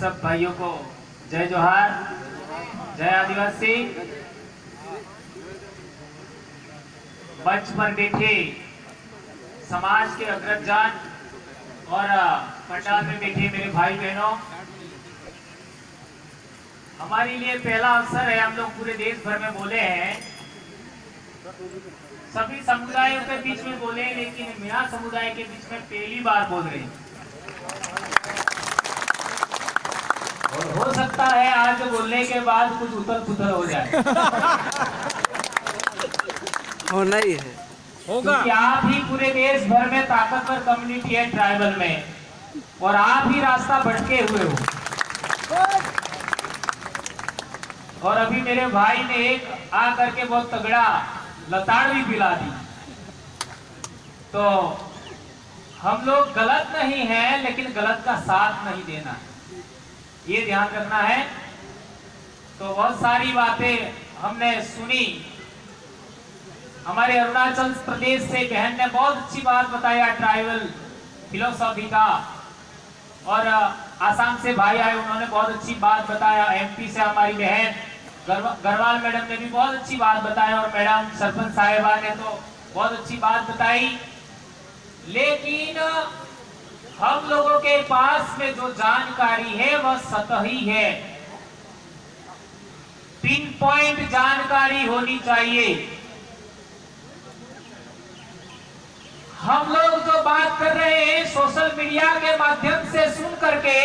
सब भाइयों को जय जोहार, जय आदिवासी। मंच पर बैठे समाज के अग्रजन और पंडाल में बैठे मेरे भाई बहनों, हमारे लिए पहला अवसर है। हम लोग पूरे देश भर में बोले हैं, सभी समुदायों के बीच में बोले, लेकिन मीणा समुदाय के बीच में पहली बार बोल रहे हैं। और हो सकता है आज बोलने के बाद कुछ उथल पुथल हो जाए। होना ही है, होगा। क्योंकि आप ही पूरे देश भर में ताकतवर कम्युनिटी है ट्राइबल में, और आप ही रास्ता भटके हुए हो। और अभी मेरे भाई ने एक आ करके बहुत तगड़ा लताड़ भी पिला दी। तो हम लोग गलत नहीं है, लेकिन गलत का साथ नहीं देना, ये ध्यान रखना है। तो बहुत सारी बातें हमने सुनी। हमारे अरुणाचल प्रदेश से बहन ने बहुत अच्छी बात बताया ट्राइबल फिलोसॉफी का, और आसाम से भाई आए, उन्होंने बहुत अच्छी बात बताया। एमपी से हमारी बहन गरवाल मैडम ने भी बहुत अच्छी बात बताया, और मैडम सरपंच साहिबा ने तो बहुत अच्छी बात बताई। लेकिन हम लोगों के पास में जो जानकारी है वह सतही है, पिन पॉइंट जानकारी होनी चाहिए। हम लोग जो बात कर रहे हैं सोशल मीडिया के माध्यम से सुन करके,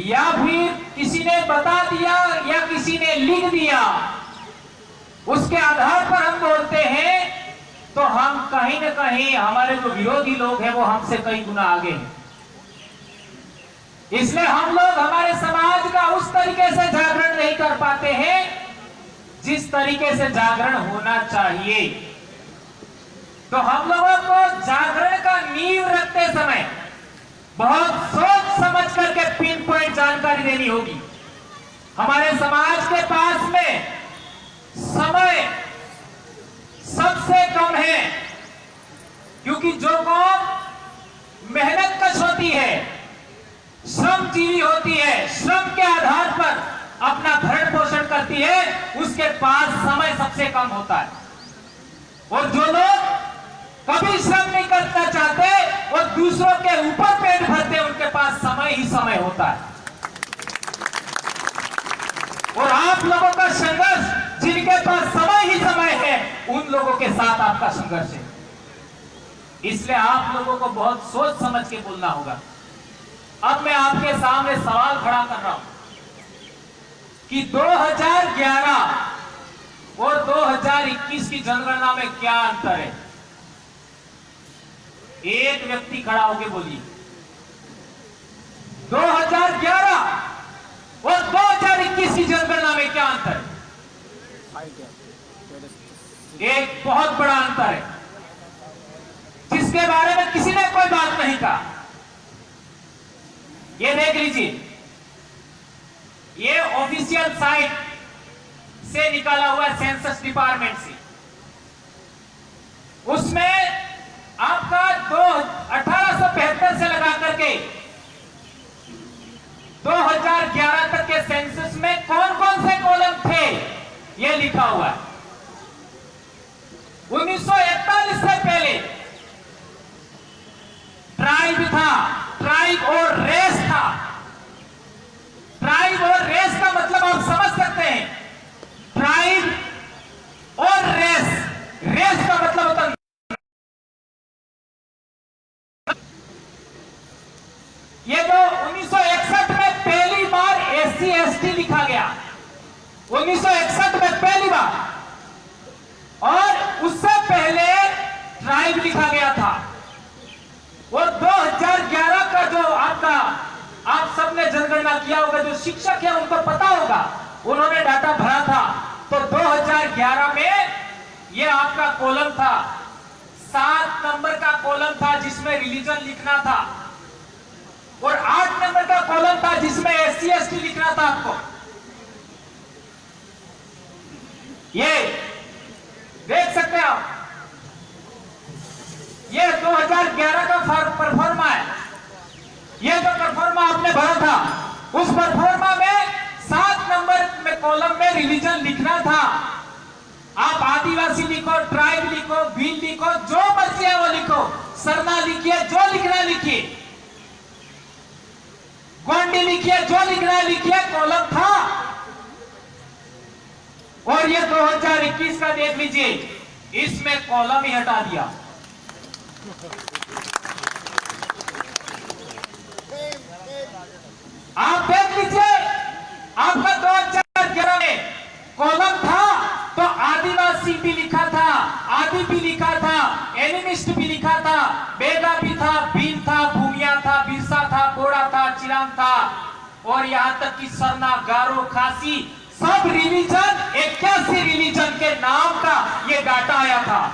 या फिर किसी ने बता दिया या किसी ने लिख दिया, उसके आधार पर हम बोलते हैं, तो हम कहीं न कहीं हमारे जो विरोधी लोग हैं वो हमसे कई गुना आगे हैं। इसलिए हम लोग हमारे समाज का उस तरीके से जागरण नहीं कर पाते हैं जिस तरीके से जागरण होना चाहिए। तो हम लोगों को जागरण का नींव रखते समय बहुत सोच समझ करके पिन पॉइंट जानकारी देनी होगी। हमारे समाज के पास में समय सबसे कम है, क्योंकि जो कौम मेहनत कश होती है, श्रमजीवी होती है, श्रम के आधार पर अपना भरण पोषण करती है, उसके पास समय सबसे कम होता है। और जो लोग कभी श्रम नहीं करना चाहते और दूसरों के ऊपर पेट भरते, उनके पास समय ही समय होता है। और आप लोगों का संघर्ष, जिनके पास समय ही समय है, उन लोगों के साथ आपका संघर्ष है। इसलिए आप लोगों को बहुत सोच समझ के बोलना होगा। अब मैं आपके सामने सवाल खड़ा कर रहा हूं कि 2011 और 2021 की जनगणना में क्या अंतर है। एक व्यक्ति खड़ा होकर बोलिए, 2011 और 2021 की जनगणना में क्या अंतर है। एक बहुत बड़ा अंतर है, जिसके बारे में किसी ने कोई बात नहीं कहा। ये देख लीजिए, ये ऑफिशियल साइट से निकाला हुआ सेंसस डिपार्टमेंट से। उसमें आपका 1875 से लगा करके 2011 तक के सेंसस में कौन कौन से कॉलम थे, यह लिखा हुआ है। 1941 से पहले ट्राइब था, ट्राइब और रेस था। ट्राइब और रेस का मतलब आप समझ सकते हैं, ट्राइब और रेस, रेस का मतलब होता है। ये जो 1961 में पहली बार SC ST लिखा गया, 1961 में पहली बार, और उससे पहले ट्राइब लिखा गया था। और 2011 का जो आपका, आप सबने जनगणना किया होगा, जो शिक्षक है उनको पता होगा, उन्होंने डाटा भरा था। तो 2011 में ये आपका कॉलम था, 7 नंबर का कॉलम था जिसमें रिलीजन लिखना था, और 8 नंबर का कॉलम था जिसमें SC ST लिखना था आपको। ये देख सकते हैं आप, ये 2011 का परफॉर्मा है। ये जो परफॉर्मा आपने भरा था, उस परफॉर्मा में 7 नंबर में कॉलम में रिलीजन लिखना था। आप आदिवासी लिखो, ट्राइब लिखो, भील लिखो, जो मर्जी है वो लिखो, सरना लिखिए, जो लिखना लिखिए, गोंडी लिखिए, जो लिखना लिखिए, कॉलम था। और ये 2021 का देख लीजिए, इसमें कॉलम ही हटा दिया। आप देख लीजिए, आपका 2011 में कॉलम था तो आदिवासी भी लिखा था, आदि भी लिखा था, एनिमिस्ट भी लिखा था, बेगा भी था, भील था, भूमिया था, बिरसा था, बोड़ा था, चिराम था, और यहां तक कि सरना, गारो, खासी, सब रिलीजन 81 रिलीजन के नाम का ये डाटा आया था।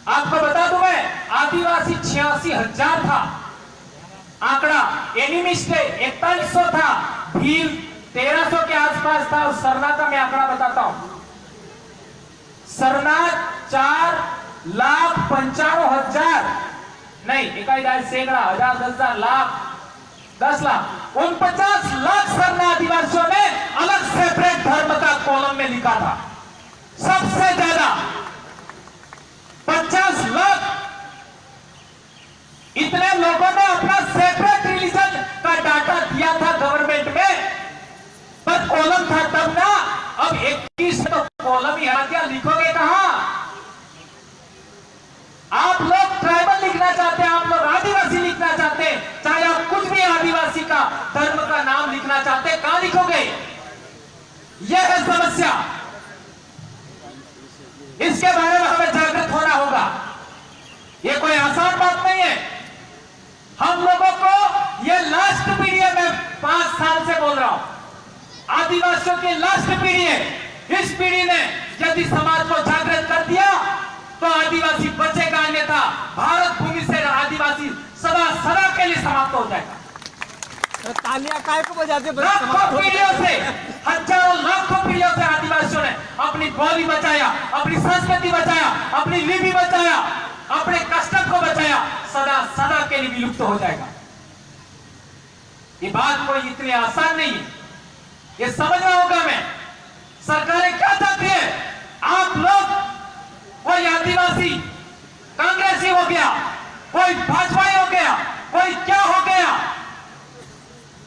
आपको बता दूं मैं, आदिवासी 86,000 था आंकड़ा, एनिमिस्ट 4100 था, भील 1300 के आसपास था, और सरना का मैं आंकड़ा बताता हूं। सरना 4,95,000 नहीं, इकाई सैकड़ा, हजार, 10,000, लाख, 10 लाख, 49 लाख सरना आदिवासियों ने अलग सेपरेट धर्म का कॉलम में लिखा था। सबसे ज्यादा 50 लाख इतने लोगों ने अपना सेपरेट रिलीजन का डाटा दिया था गवर्नमेंट में, पर कॉलम था तब ना। अब 21 तो कॉलम ही हटा दिया, लिखोगे कहां? आप लोग ट्राइबल लिखना चाहते हैं, आप लोग आदिवासी लिखना चाहते हैं, चाहे आप कुछ भी आदिवासी का धर्म का नाम लिखना चाहते हैं, कहां लिखोगे? यह है समस्या। इसके बारे में हमें जागृत होना होगा। यह कोई आसान बात नहीं है। हम लोगों को यह लास्ट पीढ़ी है, मैं 5 साल से बोल रहा हूं, आदिवासियों की लास्ट पीढ़ी है। इस पीढ़ी ने यदि समाज को जागृत कर दिया तो आदिवासी बचेगा, अन्यथा भारत भूमि से आदिवासी सदा सदा के लिए समाप्त हो जाएगा। तालियां काय को बजाते? लाखों पीढ़ियों से, हजारों लाखों पीढ़ियों से आदिवासियों ने अपनी बोली बचाया, अपनी संस्कृति बचाया, अपनी लिपि बचाया, अपने कस्टम को बचाया, सदा सदा के लिए विलुप्त हो जाएगा। ये बात कोई इतनी आसान नहीं है, ये समझना होगा। मैं सरकारें क्या चाहती है? आप लोग, कोई आदिवासी कांग्रेसी हो गया, कोई भाजपाई हो गया, कोई क्या हो गया,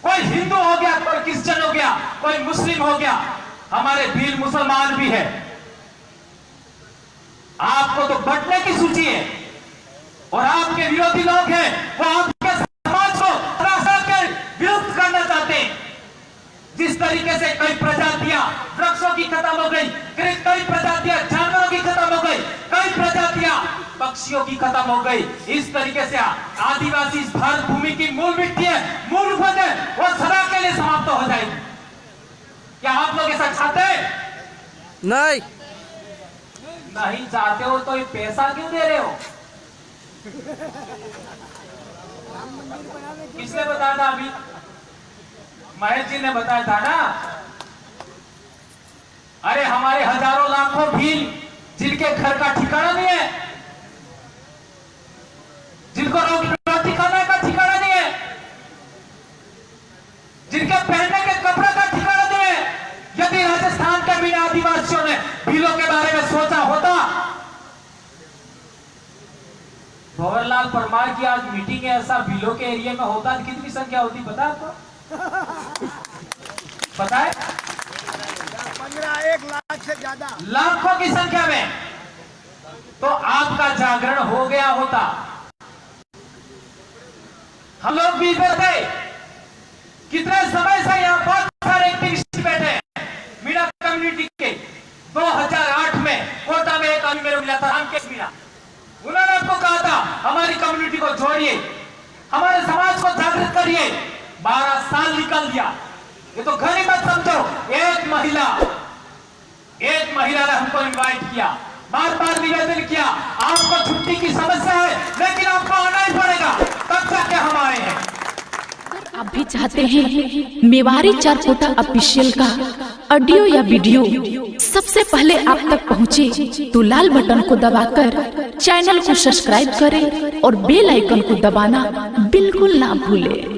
कोई हिंदू हो गया, कोई क्रिश्चियन हो गया, कोई मुस्लिम हो गया, हमारे भील मुसलमान भी है। आपको तो बंटने की सूची है, और आपके विरोधी लोग हैं, वो आपके समाज को के विरुद्ध करना चाहते हैं। जिस तरीके से कई प्रजातियां वृक्षों की खत्म हो गई, कई प्रजातियां जानवरों की खत्म हो गई, कई प्रजातियां पक्षियों की खत्म हो गई, इस तरीके से आदिवासी इस भारत भूमि की मूल मिट्टी है, मूल उपज है, वो सदा के लिए समाप्त हो जाएगी। क्या आप लोग ऐसा चाहते हैं? नहीं, नहीं चाहते हो तो ये पैसा क्यों दे रहे हो? किसने बताया था? अभी महेश जी ने बताया था ना। अरे हमारे हजारों लाखों भील जिनके घर का ठिकाना नहीं है, जिनको रोटी खाने का ठिकाना नहीं है, जिनके पहनने के कपड़े का ठिकाना नहीं है, यदि राजस्थान के बिना आदिवासियों ने भीलों के बारे में सोचा होता। भंवरलाल परमार की आज मीटिंग है, ऐसा भीलों के एरिया में होता, कितनी संख्या होती पता है आपको? पता है? 1 लाख से ज्यादा, लाखों की संख्या में। तो आपका जागरण हो गया होता। हम लोग भी इधर थे, कितने समय से यहाँ बहुत सारे एक्टिविस्ट बैठे हैं मीणा कम्युनिटी के। 2008 में कोटा में एक आदमी मेरे मिला था, रामकेश मीणा। उन्होंने आपको कहा था हमारी कम्युनिटी को जोड़िए, हमारे समाज को जागृत करिए। 12 साल निकल दिया। ये तो घर ही मत समझो, एक महिला ने हमको इनवाइट किया, बार बार निवेदन किया, आपको छुट्टी की समस्या है लेकिन आपको आना ही पड़ेगा, तब जाके हम आए हैं। आप भी चाहते हैं मेवारी चारकोटा ऑफिशियल का ऑडियो या वीडियो सबसे पहले आप तक पहुंचे, तो लाल बटन को दबाकर चैनल को सब्सक्राइब करें और बेल आइकन को दबाना बिल्कुल ना भूलें।